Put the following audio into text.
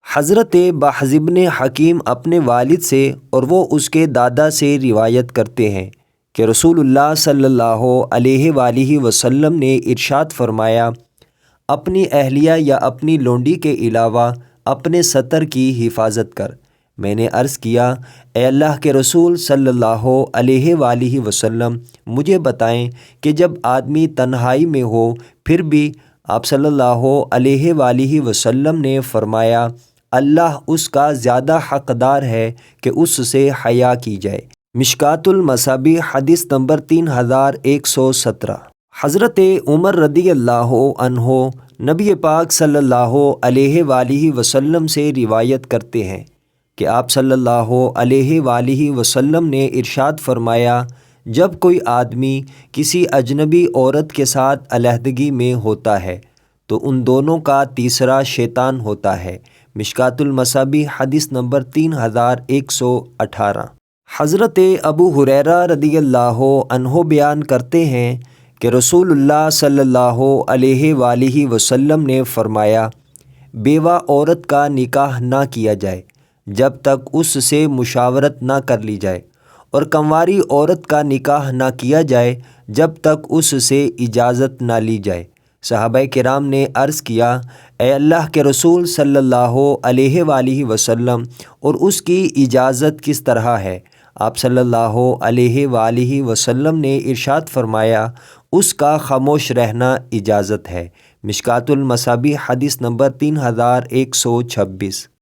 حضرت بحر بن حکیم اپنے والد سے اور وہ اس کے دادا سے روایت کرتے ہیں کہ رسول اللہ صلی اللہ علیہ وآلہ وسلم نے ارشاد فرمایا، اپنی اہلیہ یا اپنی لونڈی کے علاوہ اپنے ستر کی حفاظت کر۔ میں نے عرض کیا، اے اللہ کے رسول صلی اللہ علیہ وآلہ وسلم، مجھے بتائیں کہ جب آدمی تنہائی میں ہو پھر بھی؟ آپ صلی اللہ علیہ وآلہ وسلم نے فرمایا، اللہ اس کا زیادہ حقدار ہے کہ اس سے حیا کی جائے۔ مشکوٰۃ المصابیح حدیث نمبر 3117۔ حضرت عمر رضی اللہ عنہ نبی پاک صلی اللہ علیہ وآلہ وسلم سے روایت کرتے ہیں کہ آپ صلی اللہ علیہ وآلہ وسلم نے ارشاد فرمایا، جب کوئی آدمی کسی اجنبی عورت کے ساتھ علیحدگی میں ہوتا ہے تو ان دونوں کا تیسرا شیطان ہوتا ہے۔ مشکوٰۃ المصابیح حدیث نمبر 3118۔ حضرت ابو ہریرہ رضی اللہ عنہ بیان کرتے ہیں کہ رسول اللہ صلی اللہ علیہ وآلہ وسلم نے فرمایا، بیوہ عورت کا نکاح نہ کیا جائے جب تک اس سے مشاورت نہ کر لی جائے، اور کنواری عورت کا نکاح نہ کیا جائے جب تک اس سے اجازت نہ لی جائے۔ صحابہ کرام نے عرض کیا، اے اللہ کے رسول صلی اللہ علیہ وآلہ وسلم، اور اس کی اجازت کس طرح ہے؟ آپ صلی اللہ علیہ وآلہ وسلم نے ارشاد فرمایا، اس کا خاموش رہنا اجازت ہے۔ مشکوٰۃ المصابیح حدیث نمبر 3126۔